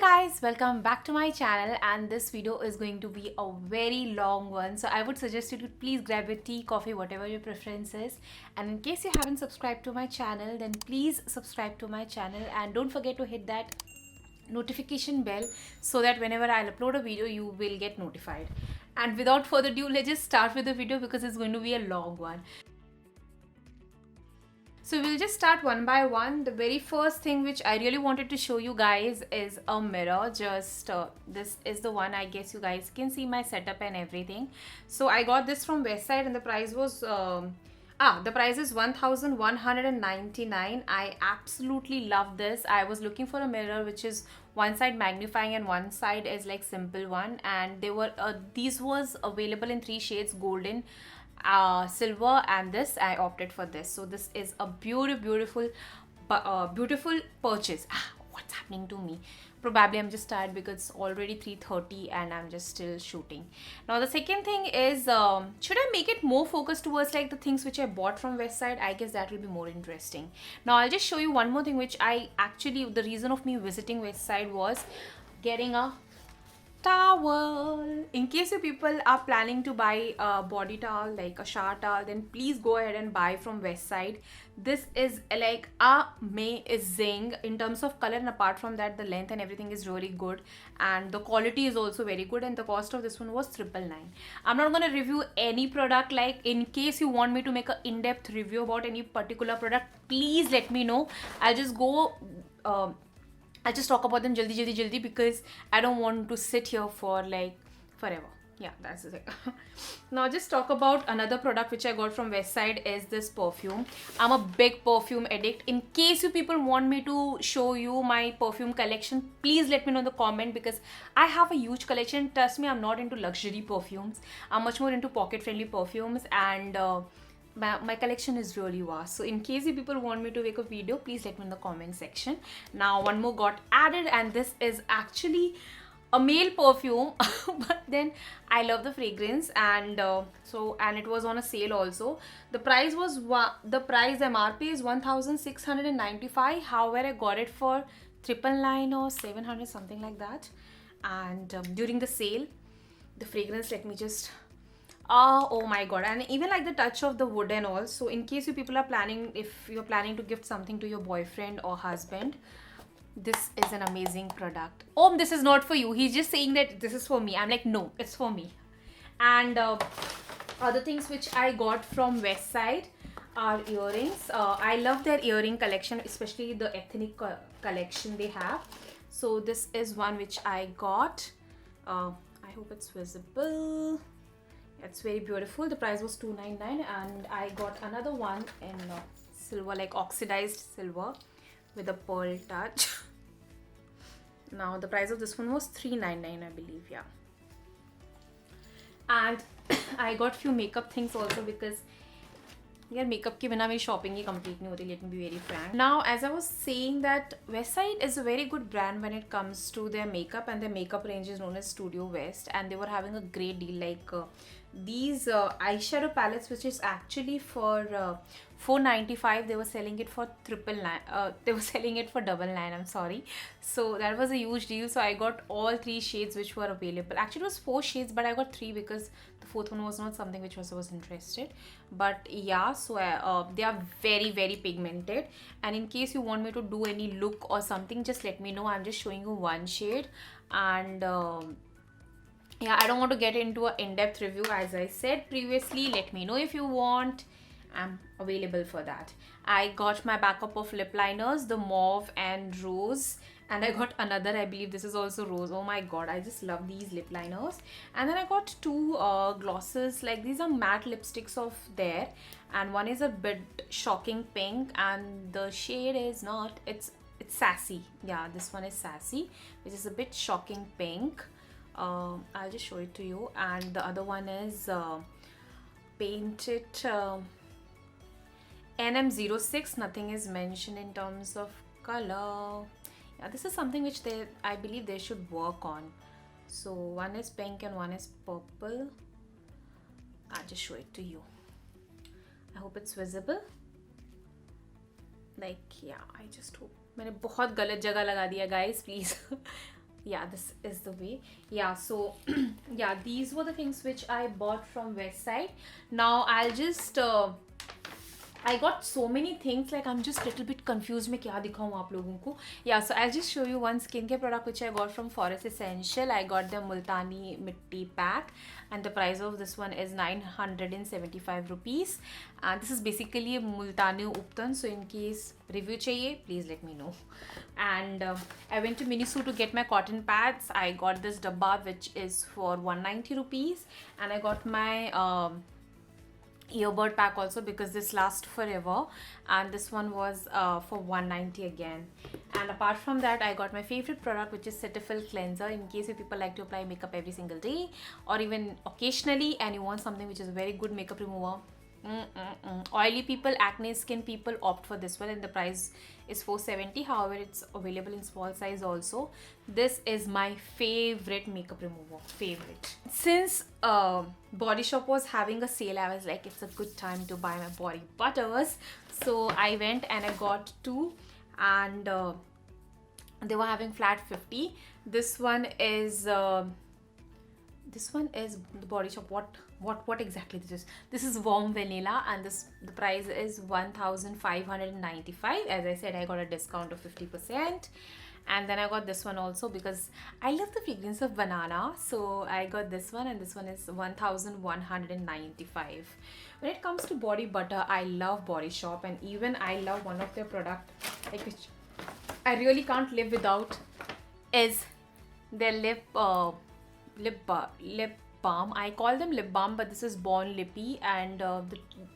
guys, welcome back to my channel, and this video is going to be a very long one, so I would suggest you to please grab your tea, coffee, whatever your preference is. And in case you haven't subscribed to my channel, then please subscribe to my channel and don't forget to hit that notification bell so that whenever I'll upload a video you will get notified. And without further ado, let's just start with the video because it's going to be a long one. So we'll just start one by one. The very first thing which I really wanted to show you guys is a mirror. Just this is the one. I guess you guys can see my setup and everything. So I got this from Westside and the price was the price is 1199. I absolutely love this. I was looking for a mirror which is one side magnifying and one side is like simple one, and they were these was available in 3 shades: golden, silver, and this. I opted for this. So this is a beautiful purchase. What's happening to me? Probably I'm just tired because it's already 3:30 and I'm just still shooting. Now the second thing is, should I make it more focused towards like the things which I bought from Westside? I guess that will be more interesting. Now I'll just show you one more thing which I actually, the reason of me visiting Westside was getting a towel. In case you people are planning to buy a body towel, like a shower towel, then please go ahead and buy from Westside. This is like amazing in terms of color, and apart from that the length and everything is really good, and the quality is also very good, and the cost of this one was 999. I'm not gonna review any product. Like, in case you want me to make an in-depth review about any particular product, please let me know. I'll just go I'll just talk about them jaldi because I don't want to sit here for like forever. Yeah, that's the thing. Now just talk about another product which I got from Westside is this perfume. I'm a big perfume addict. In case you people want me to show you my perfume collection, please let me know in the comment because I have a huge collection. Trust me, I'm not into luxury perfumes. I'm much more into pocket-friendly perfumes, and my collection is really vast. So in case you people want me to make a video, please let me in the comment section. Now one more got added, and this is actually a male perfume but then I love the fragrance, and and it was on a sale also. The price MRP is 1695. However, I got it for 999 or 700, something like that. And during the sale, the fragrance, let me just oh my god, and even like the touch of the wood and all. So in case you people are planning, if you're planning to gift something to your boyfriend or husband, this is an amazing product. Oh, this is not for you. He's just saying that this is for me. I'm like, no, it's for me. And other things which I got from Westside are earrings. I love their earring collection, especially the ethnic collection they have. So this is one which I got. I hope it's visible. It's very beautiful. The price was 299, and I got another one in silver, like oxidized silver with a pearl touch. Now the price of this one was 399, I believe. Yeah. And I got few makeup things also because यार makeup के बिना मेरी shopping ही complete नहीं होती, let me be very frank. Now as I was saying that Westside is a very good brand when it comes to their makeup, and their makeup range is known as Studio West, and they were having a great deal. Like these eyeshadow palettes, which is actually for 495, they were selling it for 999. They were selling it for 999, I'm sorry. So that was a huge deal. So I got all 3 shades which were available. Actually it was 4 shades, but I got 3 because the 4th one was not something which I was interested. But yeah, so they are very pigmented, and in case you want me to do any look or something, just let me know. I'm just showing you one shade, and yeah, I don't want to get into an in-depth review. As I said previously, let me know if you want. I'm available for that. I got my backup of lip liners, the mauve and rose, and I got another, I believe this is also rose. Oh my god, I just love these lip liners. And then I got 2 glosses. Like, these are matte lipsticks of there, and one is a bit shocking pink, and the shade is not, it's sassy. Yeah, this one is sassy, which is a bit shocking pink. I'll just show it to you. And the other one is painted NM06. Nothing is mentioned in terms of color. Yeah, this is something which I believe they should work on. So one is pink and one is purple. I'll just show it to you. I hope it's visible. Like, yeah, I just hope. मैंने बहुत गलत जगह लगा दिया guys, please. Yeah, this is the way. Yeah, so yeah, these were the things which I bought from Westside. Now I'll just I got so many things, like I'm just little bit confused मैं क्या दिखाऊँ आप लोगों को. Yeah, so I'll just show you one skincare product which I got from Forest Essential. I got the Multani Mitti pack and the price of this one is 975 rupees. And this is basically Multani Uptan, so in case review chahiye, please let me know. And I went to Miniso to get my cotton pads. I got this dabba which is for 190 rupees, and I got my earbud pack also because this lasts forever, and this one was for 190 again. And apart from that, I got my favorite product which is Cetaphil cleanser, in case you people like to apply makeup every single day or even occasionally and you want something which is a very good makeup remover. Oily people, acne skin people opt for this one, and the price is 470. However, it's available in small size also. This is my favorite makeup remover, favorite. Since Body Shop was having a sale, I was like, it's a good time to buy my body butters. So I went and I got two, and they were having flat 50. This one is the Body Shop. What exactly this is? This is warm vanilla, and the price is 1595. As I said, I got a discount of 50%. And then I got this one also because I love the fragrance of banana, so I got this one, and this one is 1195. When it comes to body butter, I love Body Shop, and even I love one of their product, like, which I really can't live without, is their lip balm. I call them lip balm, but this is Born Lippy, and the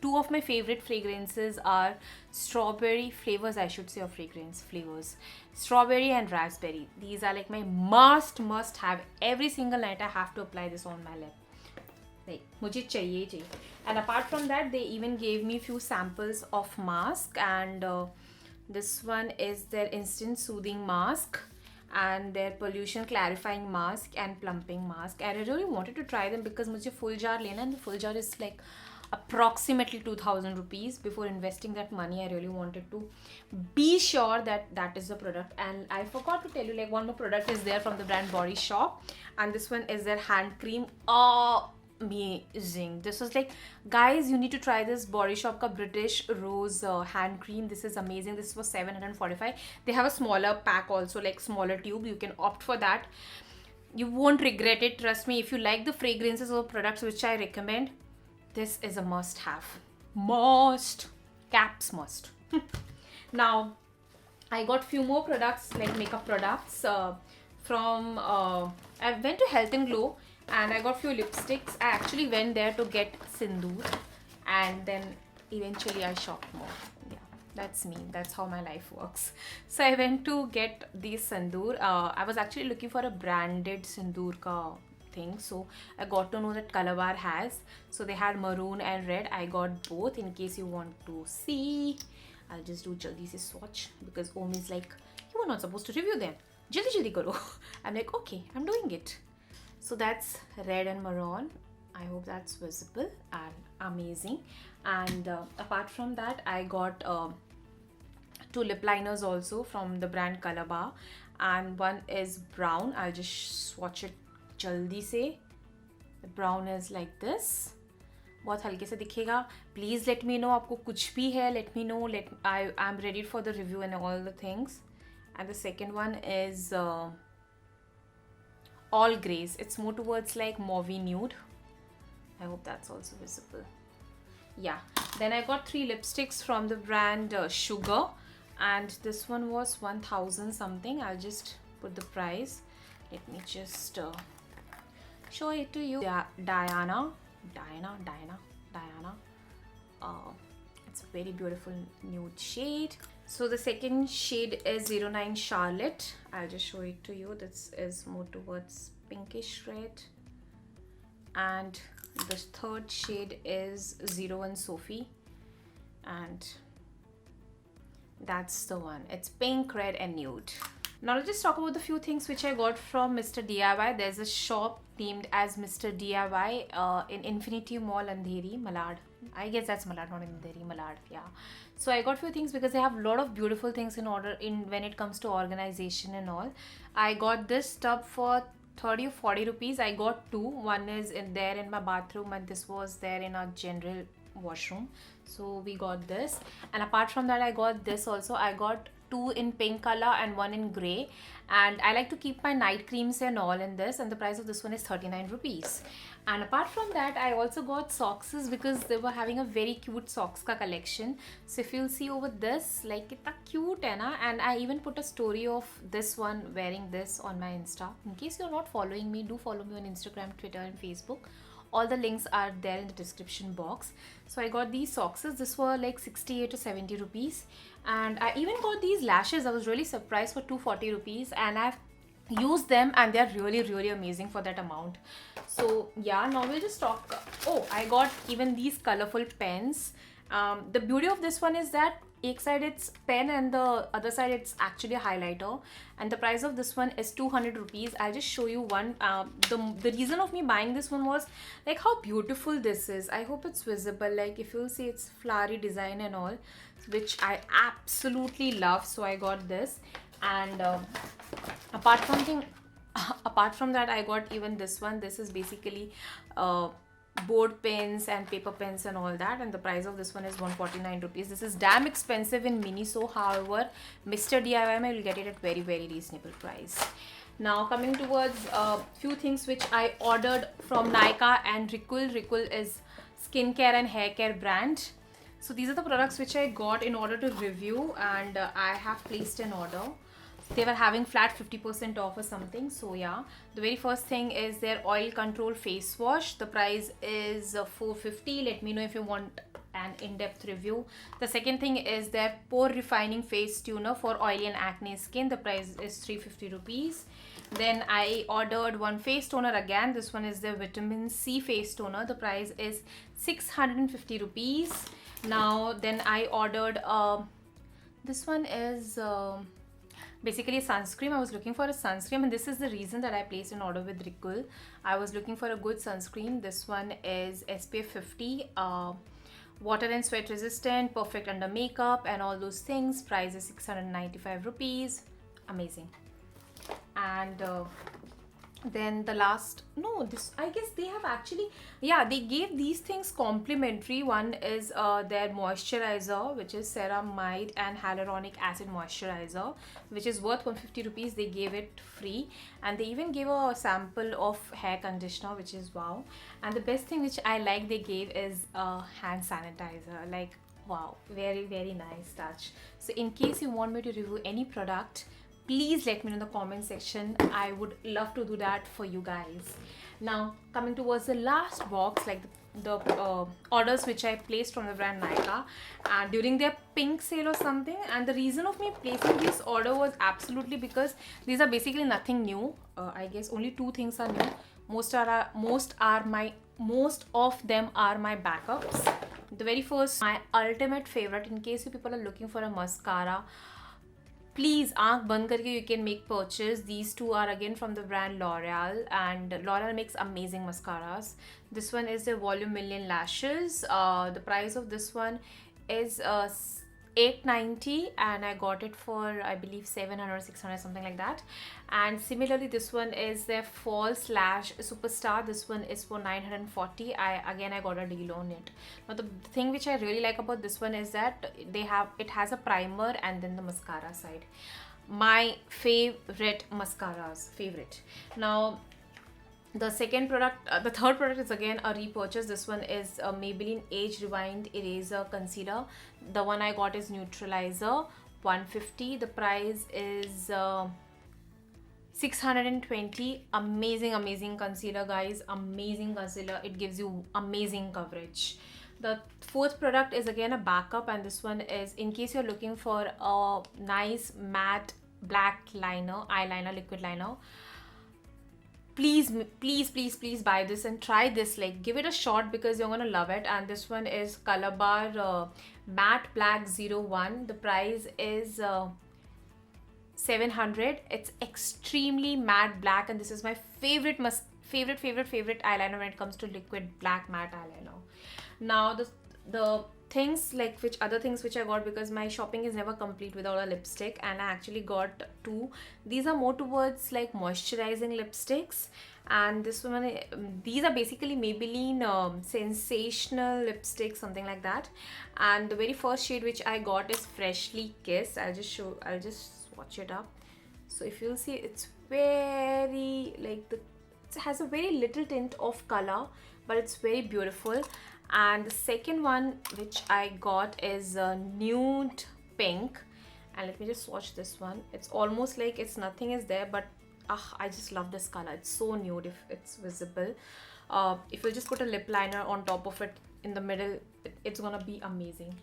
two of my favorite fragrances are strawberry flavors, I should say, or fragrance flavors, strawberry and raspberry. These are like my must have. Every single night I have to apply this on my lip. Like, mujhe chahiye. And apart from that, they even gave me few samples of mask, and this one is their instant soothing mask and their pollution clarifying mask and plumping mask. And I really wanted to try them because mujhe full jar lena, and the full jar is like approximately 2000 rupees. Before investing that money, I really wanted to be sure that that is the product. And I forgot to tell you, like, one more product is there from the brand Body Shop, and this one is their hand cream. Amazing. This was like, guys, you need to try this Body Shop ka British Rose hand cream. This is amazing. This was 745. They have a smaller pack also, like smaller tube. You can opt for that. You won't regret it, trust me. If you like the fragrances or products which I recommend, this is a must have. Must. Now, I got few more products, like makeup products from I went to Health and Glow, and I got few lipsticks. I actually went there to get sindoor, and then eventually I shopped more. Yeah, that's me. That's how my life works. So I went to get these sindoor. I was actually looking for a branded sindoor ka thing, so I got to know that Colorbar has. So they had maroon and red. I got both in case you want to see. I'll just do jaldi se swatch because Om is like, you were not supposed to review them. Jaldi karo. I'm like, okay, I'm doing it. So that's red and maroon. I hope that's visible and amazing. And apart from that, I got two lip liners also from the brand Colorbar, and one is brown. I'll just swatch it jaldi se. The brown is like this. बहुत हल्के से दिखेगा. Please let me know आपको कुछ भी है. Let me know. I'm ready for the review and all the things. And the second one is all grays. It's more towards like mauvey nude. I hope that's also visible. Yeah. Then I got three lipsticks from the brand Sugar, and this one was 1000 something. I'll just put the price. Let me just show it to you. Diana. It's a very beautiful nude shade. So the second shade is 09 Charlotte. I'll just show it to you. This is more towards pinkish red. And the third shade is 01 Sophie. And that's the one. It's pink, red and nude. Now let's just talk about the few things which I got from Mr. DIY. There's a shop named as Mr. DIY in Infinity Mall, Andheri, Malad. I guess that's Malad, not in Delhi, Malad. Yeah. So I got few things because they have a lot of beautiful things in order in when it comes to organization and all. I got this tub for 30 or 40 rupees. I got two. One is in there in my bathroom, and this was there in our general washroom. So we got this. And apart from that, I got this also. I got two in pink color and one in gray, and I like to keep my night creams and all in this, and the price of this one is 39 rupees. And apart from that, I also got socks because they were having a very cute socks ka collection. So if you'll see over this, like it's cute hai na? And I even put a story of this one wearing this on my Insta. In case you're not following me, do follow me on Instagram, Twitter and Facebook. All the links are there in the description box. So I got these socks. This were like 68 to 70 rupees. And I even got these lashes. I was really surprised for 240 rupees. And I've used them and they're really amazing for that amount. So yeah, now we'll just talk. Oh, I got even these colorful pens. The beauty of this one is that एक side it's pen and the other side it's actually a highlighter, and the price of this one is 200 rupees. I'll just show you one. The reason of me buying this one was like how beautiful this is. I hope it's visible. Like if you'll see, it's flowery design and all, which I absolutely love. So I got this. And apart from that, I got even this one. This is basically board pens and paper pens and all that, and the price of this one is 149 rupees. This is damn expensive in Miniso. However, Mr. DIY will get it at very reasonable price. Now coming towards few things which I ordered from Nykaa and Rikul. Rikul is skincare and hair care brand. So these are the products which I got in order to review, and I have placed an order. They were having flat 50% off or something. So yeah, the very first thing is their oil control face wash. The price is 450. Let me know if you want an in-depth review. The second thing is their pore refining face tuner for oily and acne skin. The price is 350 rupees. Then I ordered one face toner again. This one is the vitamin C face toner. The price is 650 rupees. Now then I ordered this one is basically a sunscreen. I was looking for a sunscreen, and this is the reason that I placed an order with Rikul. I was looking for a good sunscreen. This one is SPF 50, water and sweat resistant, perfect under makeup and all those things. Price is 695 rupees. Amazing. And then the last, no, this, I guess they have actually, yeah, they gave these things complimentary. One is their moisturizer, which is ceramide and hyaluronic acid moisturizer, which is worth 150 rupees. They gave it free, and they even gave a sample of hair conditioner, which is wow. And the best thing which I like they gave is hand sanitizer. Like wow, very nice touch. So in case you want me to review any product, please let me know in the comment section. I would love to do that for you guys. Now coming towards the last box, like the orders which I placed from the brand Nykaa during their pink sale or something. And the reason of me placing this order was absolutely because these are basically nothing new. I guess only two things are new. Most of them are my backups. The very first, my ultimate favorite, in case you people are looking for a mascara, please aankh band karke you can make purchase. These two are again from the brand L'Oreal, and L'Oreal makes amazing mascaras. This one is the Volume Million Lashes. The price of this one is 890, and I got it for I believe 700 or 600, something like that. And similarly, this one is their Fall Slash Superstar. This one is for 940. I got a deal on it. Now the thing which I really like about this one is that it has a primer and then the mascara side. My favorite mascaras, Now the second product, the third product is again a repurchase. This one is a Maybelline Age Rewind Eraser Concealer. The one I got is Neutralizer, 150. The price is 620. Amazing concealer, guys. Amazing concealer. It gives you amazing coverage. The fourth product is again a backup, and this one is in case you're looking for a nice matte black eyeliner, liquid liner. Please buy this and try this. Like, give it a shot because you're gonna love it. And this one is Colorbar Matte Black 01. The price is 700. It's extremely matte black, and this is my favorite eyeliner when it comes to liquid black matte eyeliner. Now the things like which other things which I got, because my shopping is never complete without a lipstick, and I actually got two. These are more towards like moisturizing lipsticks, and this one, these are basically Maybelline sensational lipstick, something like that. And the very first shade which I got is Freshly Kissed. I'll just swatch it up. So if you'll see, it's very like it has a very little tint of color, but it's very beautiful. And the second one which I got is nude pink, and let me just swatch this one. It's almost like it's nothing is there, but I just love this color. It's so nude if it's visible. If you just put a lip liner on top of it in the middle, it's gonna be amazing.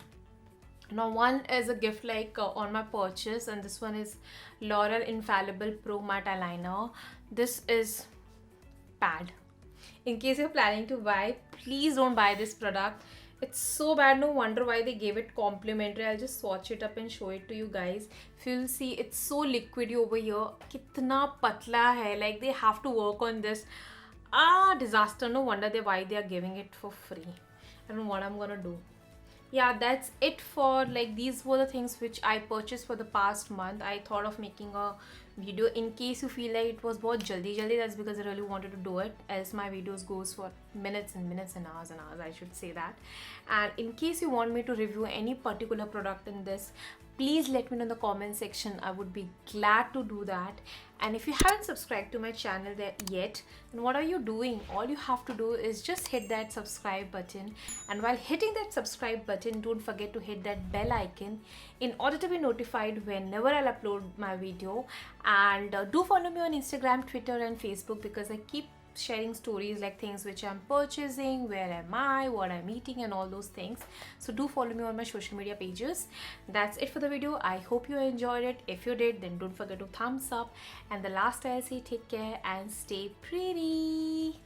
Now one is a gift like on my purchase, and this one is L'Oreal Infallible Pro Matte Eyeliner. This is bad. In case you're planning to buy, please don't buy this product. It's so bad, no wonder why they gave it complimentary. I'll just swatch it up and show it to you guys. If you'll see, it's so liquidy over here. Kitna patla hai, like they have to work on this. Disaster, no wonder why they are giving it for free. I don't know what I'm gonna do. Yeah, that's it for like these were the things which I purchased for the past month. I thought of making a video. In case you feel like it was बहुत jaldi, that's because I really wanted to do it, else my videos goes for minutes and minutes and hours, I should say that. And in case you want me to review any particular product in this, please let me know in the comment section. I would be glad to do that. And if you haven't subscribed to my channel there yet, then what are you doing? All you have to do is just hit that subscribe button, and while hitting that subscribe button, don't forget to hit that bell icon in order to be notified whenever I'll upload my video. And do follow me on Instagram, Twitter and Facebook, because I keep sharing stories like things which I'm purchasing, where am I, what I'm eating and all those things. So do follow me on my social media pages. That's it for the video. I hope you enjoyed it. If you did, then don't forget to thumbs up, and the last I'll say, take care and stay pretty.